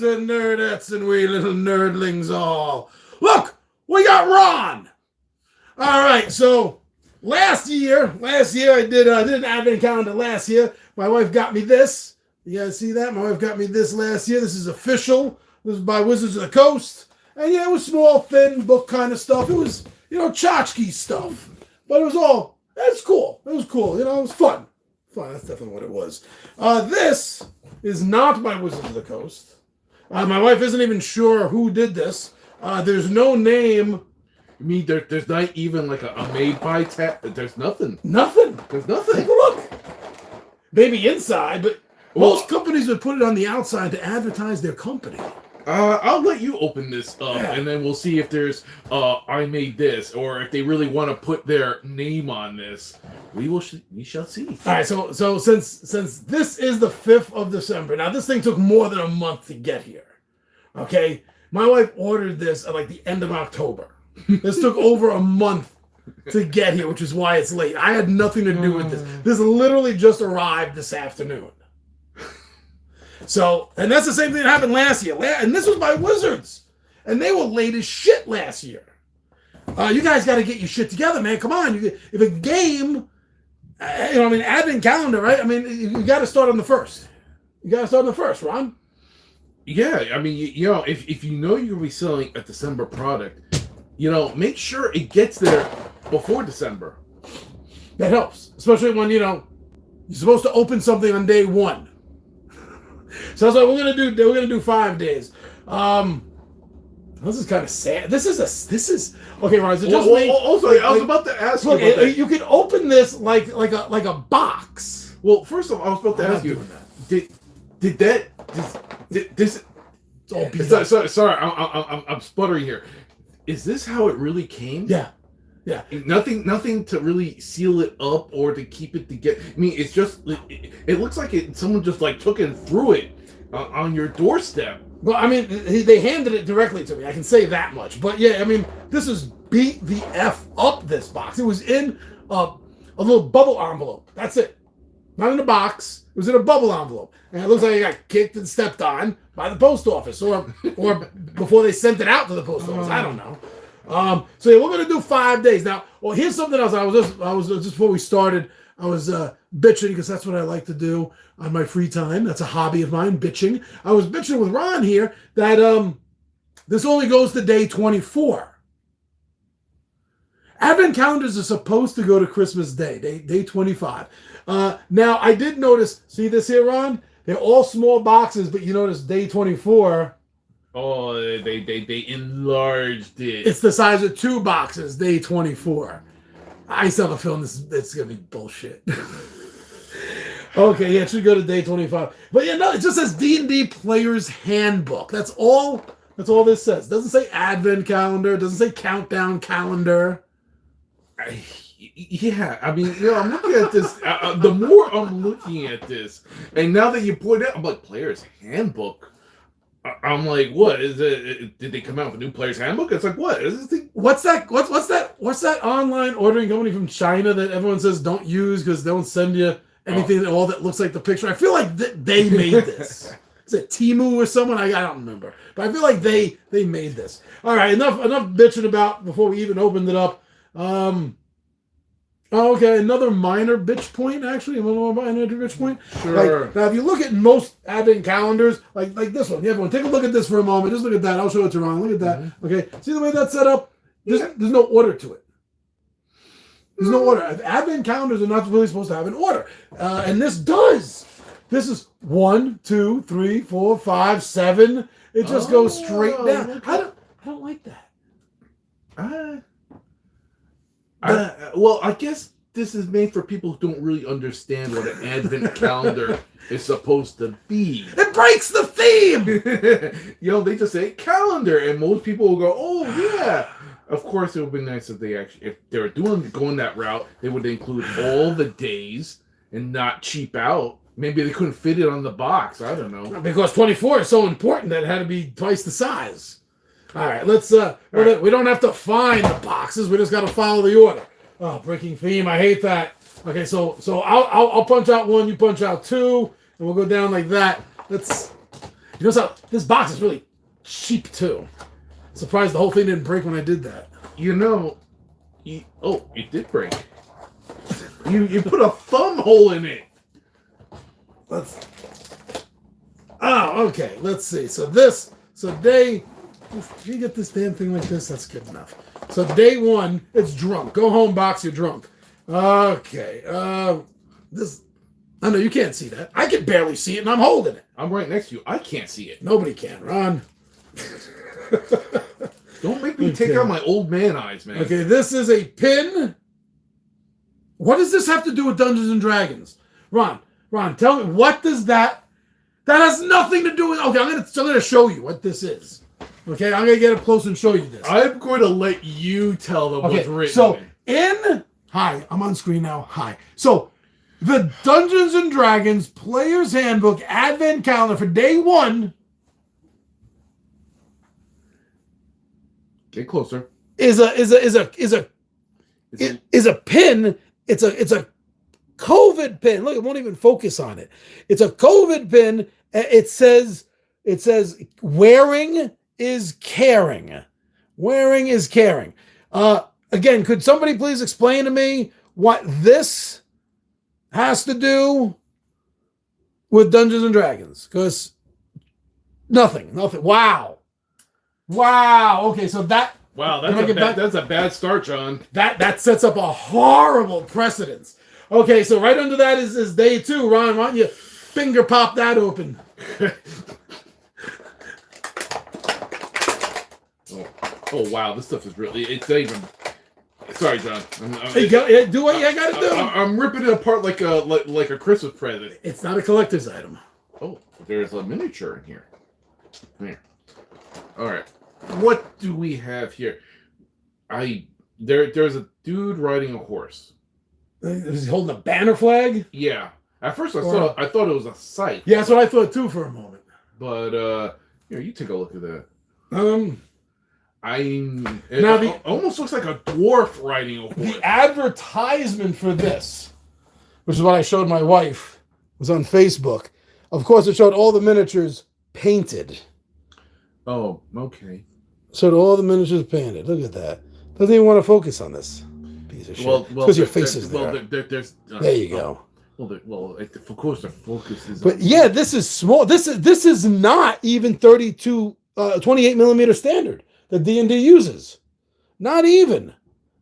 and nerdettes and we little nerdlings all. Look, we got Ron. All right, so last year I did an advent calendar last year. My wife got me this. You guys see that? My wife got me this last year. This is official. This is by Wizards of the Coast. And yeah, it was small, thin book kind of stuff. It was, tchotchke stuff. But it's cool. It was cool. It was fun. Fun, that's definitely what it was. This is not by Wizards of the Coast. My wife isn't even sure who did this. There's no name. I mean, there's not even like a made by tag. There's nothing. Nothing. There's nothing. Take a look. Maybe inside, but most companies would put it on the outside to advertise their company. I'll let you open this up, and then we'll see if there's I made this, or if they really want to put their name on this. We shall see. All right, so since this is the 5th of December, now this thing took more than a month to get here. Okay, my wife ordered this at like the end of October. This took over a month to get here, which is why it's late. I had nothing to do with this. This literally just arrived this afternoon. So, and that's the same thing that happened last year. And this was by Wizards. And they were late as shit last year. You guys got to get your shit together, man. Come on. If a game, advent calendar, right? I mean, you got to start on the 1st. You got to start on the 1st, Ron. Yeah, I mean, if you know you're going to be selling a December product, make sure it gets there before December. That helps. Especially when, you're supposed to open something on day 1. So that's what we're gonna do. We're gonna do 5 days. This is kind of sad. This is okay, Ron. Is it just me? Also, I was about to ask you. You can open this like a box. Well, first of all, I was about to ask you. This? It's all sorry, I'm sputtering here. Is this how it really came? Yeah. Nothing to really seal it up or to keep it together. I mean, it's just it looks like someone just like took and threw it on your doorstep. Well, I mean, they handed it directly to me. I can say that much. But yeah, I mean, this is beat the F up, this box. It was in a little bubble envelope. That's it. Not in a box. It was in a bubble envelope. And it looks like it got kicked and stepped on by the post office or before they sent it out to the post office. I don't know. So yeah, we're gonna do 5 days now. Well, here's something else. I was just before we started, I was bitching because that's what I like to do on my free time. That's a hobby of mine, bitching. I was bitching with Ron here that this only goes to day 24. Advent calendars are supposed to go to Christmas Day, day 25. Now I did notice. See this here, Ron? They're all small boxes, but you notice day 24. Oh, they enlarged it. It's the size of 2 boxes, day 24. I still have a feeling it's going to be bullshit. Okay, yeah, it should go to day 25. But yeah, no, it just says D&D Player's Handbook. That's all this says. It doesn't say Advent Calendar. It doesn't say Countdown Calendar. Yeah, I mean, I'm looking at this. The more I'm looking at this, and now that you point out, I'm like, Player's Handbook. I'm like, what is it? Did they come out with a new Player's Handbook? It's like, what is this thing? What's that? What's that online ordering company from China that everyone says don't use because they don't send you anything at all that looks like the picture? I feel like they made this. Is it Temu or someone? I don't remember, but I feel like they made this. All right, enough bitching about before we even opened it up. Okay, another minor bitch point, actually. Another more minor bitch point. Sure. Now, if you look at most advent calendars, like this one, everyone, take a look at this for a moment. Just look at that. I'll show it to Ron. Look at that. Mm-hmm. Okay, see the way that's set up? There's no order to it. There's no order. Advent calendars are not really supposed to have an order, and this does. This is 1, 2, 3, 4, 5, 7. It just goes straight down. Okay. I don't like that. Well, I guess this is made for people who don't really understand what an advent calendar is supposed to be. It breaks the theme! They just say calendar, and most people will go, oh, yeah. Of course, it would be nice if if they were going that route, they would include all the days and not cheap out. Maybe they couldn't fit it on the box. I don't know. Because 24 is so important that it had to be twice the size. All right, let's. We don't have to find the boxes. We just got to follow the order. Oh, breaking theme. I hate that. Okay, so I'll punch out 1. You punch out 2, and we'll go down like that. Let's. You know, so this box is really cheap too. Surprised the whole thing didn't break when I did that. You know, it did break. You put a thumb hole in it. Okay. Let's see. So day. If you get this damn thing like this, that's good enough. So day 1, it's drunk. Go home, box. You're drunk. Okay. This. I know you can't see that. I can barely see it, and I'm holding it. I'm right next to you. I can't see it. Nobody can, Ron. Don't make me take out my old man eyes, man. Okay, this is a pin. What does this have to do with Dungeons and Dragons? Ron, tell me, what does that has nothing to do with... Okay, I'm gonna show you what this is. Okay, I'm gonna get up close and show you this. I'm going to let you tell them what's written. So, hi, I'm on screen now. Hi. So, the Dungeons and Dragons Player's Handbook Advent Calendar for day 1... Get closer. Is a pin. It's a COVID pin. Look, it won't even focus on it. It's a COVID pin. It says wearing is caring. Wearing is caring. Again, could somebody please explain to me what this has to do with Dungeons and Dragons? Because nothing. Wow. Okay, so that... Wow, that's a bad start, John. That sets up a horrible precedence. Okay, so right under that is day 2. Ron, why don't you finger pop that open? oh, wow, this stuff is really... It's not even... Sorry, John. Do what you gotta do. I'm ripping it apart like a Christmas present. It's not a collector's item. Oh, there's a miniature in here. Come here. All right. What do we have here? There's a dude riding a horse. Is he holding a banner flag? Yeah. At first I thought it was a scythe. Yeah, that's what I thought too for a moment. But here, you take a look at that. It almost looks like a dwarf riding a horse. The advertisement for this, which is what I showed my wife, was on Facebook. Of course, it showed all the miniatures painted. Oh, okay. Showed all the miniatures painted. Look at that. Doesn't even want to focus on this piece of shit. Because your face is there. There you go. Of course the focus is. But yeah, this is small. This is not even 28 millimeter standard that D&D uses. Not even.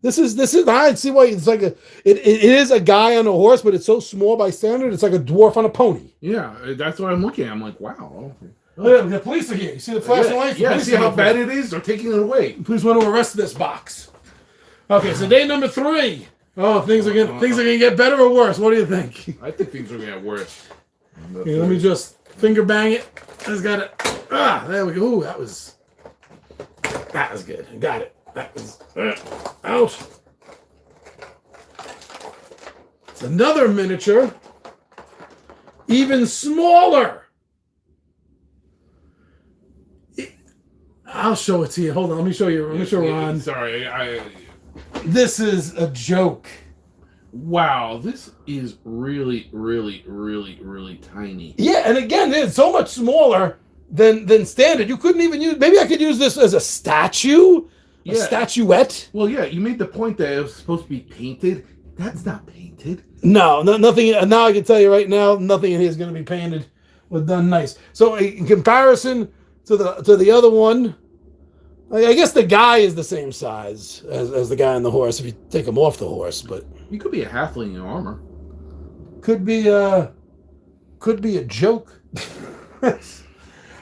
This is. I see why it's like it is a guy on a horse, but it's so small by standard. It's like a dwarf on a pony. Yeah, that's what I'm looking at. I'm like, wow. Okay. Oh, the police are here. You see the flashing lights? Yeah, see how bad it is? They're taking it away. Police want to arrest this box. Okay, so day number 3. Oh, things are gonna get better or worse. What do you think? I think things are gonna get worse. Okay, let me just finger bang it. I just got it. There we go. Ooh, that was good. I got it. That was ouch. It's another miniature, even smaller. I'll show it to you. Hold on, let me show you. Let me show Ron. Sorry, This is a joke. Wow, this is really, really, really, really tiny. Yeah, and again, it's so much smaller than standard. You couldn't even use... Maybe I could use this as a statue? A statuette? Well, yeah, you made the point that it was supposed to be painted. That's not painted. No, nothing... Now I can tell you right now, nothing in here is going to be painted or done nice. So in comparison to the other one... I guess the guy is the same size as the guy on the horse if you take him off the horse, but... You could be a halfling in armor. Could be a joke.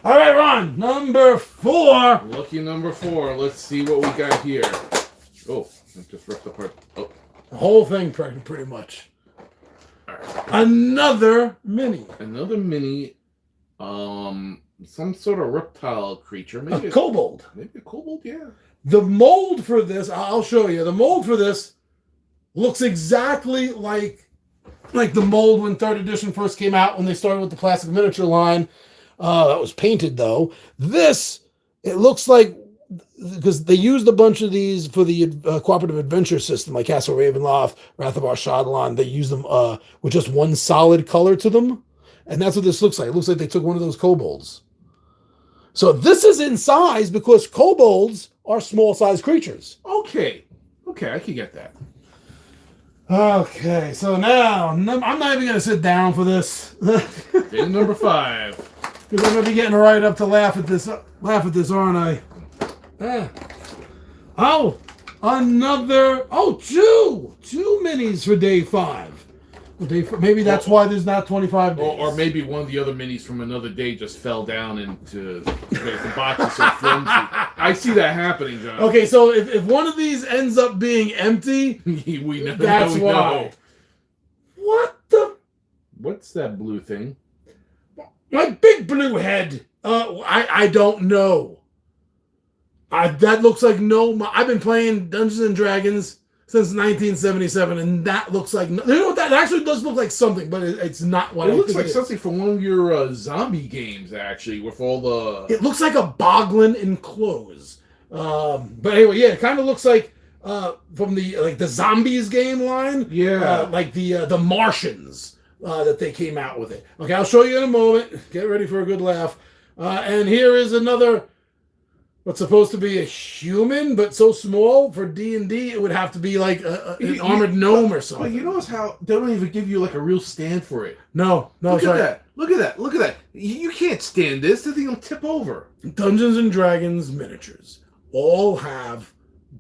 All right, Ron, number 4. Lucky number 4. Let's see what we got here. Oh, I just ripped apart. Oh. The whole thing pretty much. All right. Another mini. Some sort of reptile creature. Maybe a kobold. Maybe a kobold, yeah. The mold for this, I'll show you. The mold for this looks exactly like the mold when 3rd edition first came out, when they started with the classic miniature line. That was painted, though. This, it looks like, because they used a bunch of these for the cooperative adventure system, like Castle Ravenloft, Wrath of Ar-Shadowlan. They used them with just one solid color to them. And that's what this looks like. It looks like they took one of those kobolds So this is in size because kobolds are small-sized creatures. Okay, I can get that. Okay, so now I'm not even going to sit down for this. Game number 5. Because I'm going to be getting right up to laugh at this, aren't I? Oh, two minis for day 5. Maybe that's why there's not 25 days. Or maybe one of the other minis from another day just fell down into the box is so flimsy. I see that happening, John. Okay, so if one of these ends up being empty, we know. That's we why. know. What the? What's that blue thing? My big blue head. I don't know. That looks like I've been playing Dungeons and Dragons since 1977, and that looks like... You know what? That actually does look like something, but it's not what It looks like it something from one of your zombie games, actually, with all the... It looks like a boglin in clothes. But anyway, yeah, it kind of looks like from the Zombies game line. Yeah. Like the Martians that they came out with it. Okay, I'll show you in a moment. Get ready for a good laugh. And here is another... What's supposed to be a human, but so small for D&D, it would have to be like an armored gnome or something. But you notice how they don't even give you like a real stand for it. No, Look sorry. at that. You can't stand this. The thing will tip over. Dungeons and Dragons miniatures all have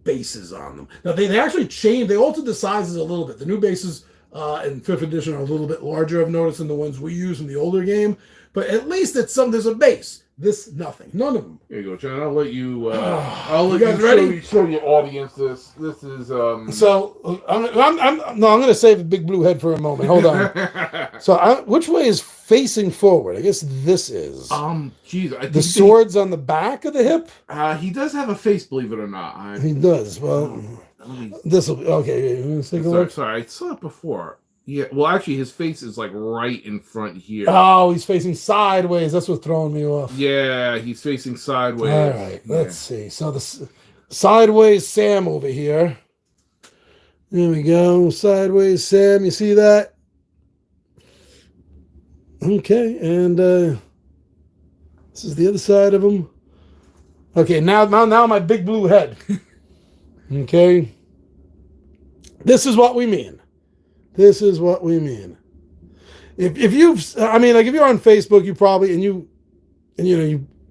bases on them. Now they actually changed. They altered the sizes a little bit. The new bases in 5th edition are a little bit larger, I've noticed, than the ones we use in the older game. But at least there's a base. This, nothing. None of them. Here you go, John. I'll let you. You guys ready? Show your audience this. This is. So I'm going to save the big blue head for a moment. Hold on. So which way is facing forward? I guess this is. Geez, I think the sword's on the back of the hip. He does have a face, believe it or not. He does. Well, this will be okay. Let's take a look. Sorry, I saw it before. Yeah, well, actually, his face is like right in front here. Oh, he's facing sideways. That's what's throwing me off. Yeah, he's facing sideways. All right, let's see. So the sideways Sam over here. There we go. Sideways Sam. You see that? Okay, and this is the other side of him. Okay, now my big blue head. Okay. This is what we mean. This is what we mean. If you're on Facebook, you probably you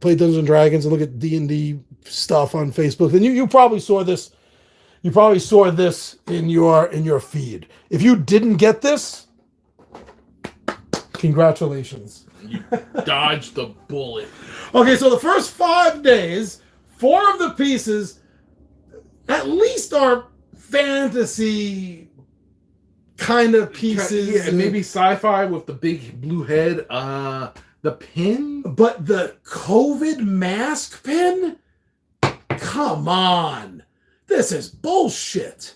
play Dungeons and Dragons and look at D&D stuff on Facebook, then you probably saw this. You probably saw this in your feed. If you didn't get this, congratulations. You dodged the bullet. Okay, so the first 5 days, 4 of the pieces at least are fantasy kind of pieces. Yeah, maybe sci-fi with the big blue head. The pin? But the COVID mask pin? Come on. This is bullshit.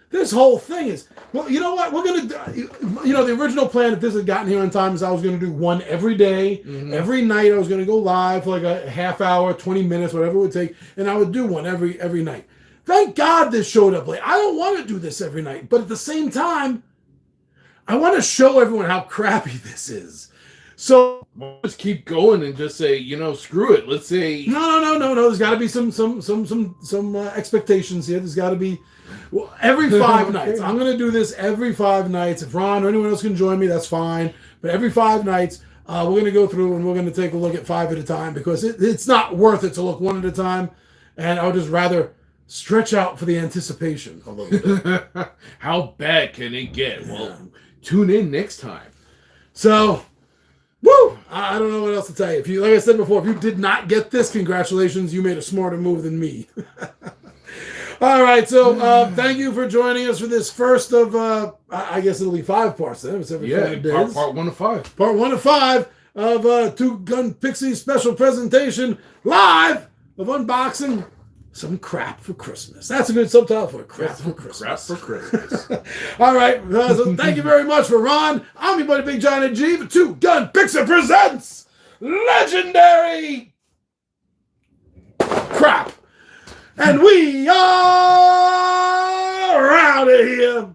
This whole thing is... Well, you know what? We're going to... the original plan, if this had gotten here on time, is I was going to do one every day. Mm-hmm. Every night I was going to go live for like a half hour, 20 minutes, whatever it would take. And I would do one every night. Thank God this showed up late. I don't want to do this every night. But at the same time, I want to show everyone how crappy this is. So we'll just keep going and just say, screw it. Let's say no. There's got to be some expectations here. There's got to be every 5 nights. I'm going to do this every 5 nights. If Ron or anyone else can join me, that's fine. But every 5 nights, we're going to go through and we're going to take a look at 5 at a time because it's not worth it to look one at a time. And I would just rather stretch out for the anticipation a little bit. How bad can it get? Well, tune in next time. So, woo! I don't know what else to tell you. Like I said before, if you did not get this, congratulations, you made a smarter move than me. All right, so thank you for joining us for this first of, I guess it'll be 5 parts then. It's every 5 days. Part 1 of 5. Part 1 of 5 of Two Gun Pixie special presentation live of unboxing some crap for Christmas. That's a good subtitle for crap for Christmas. Crap for Christmas. All right. So thank you very much for Ron. I'm your buddy Big Johnny G. For Two Gun Pixie presents legendary crap. And we are out of here.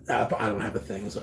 I don't have a thing. So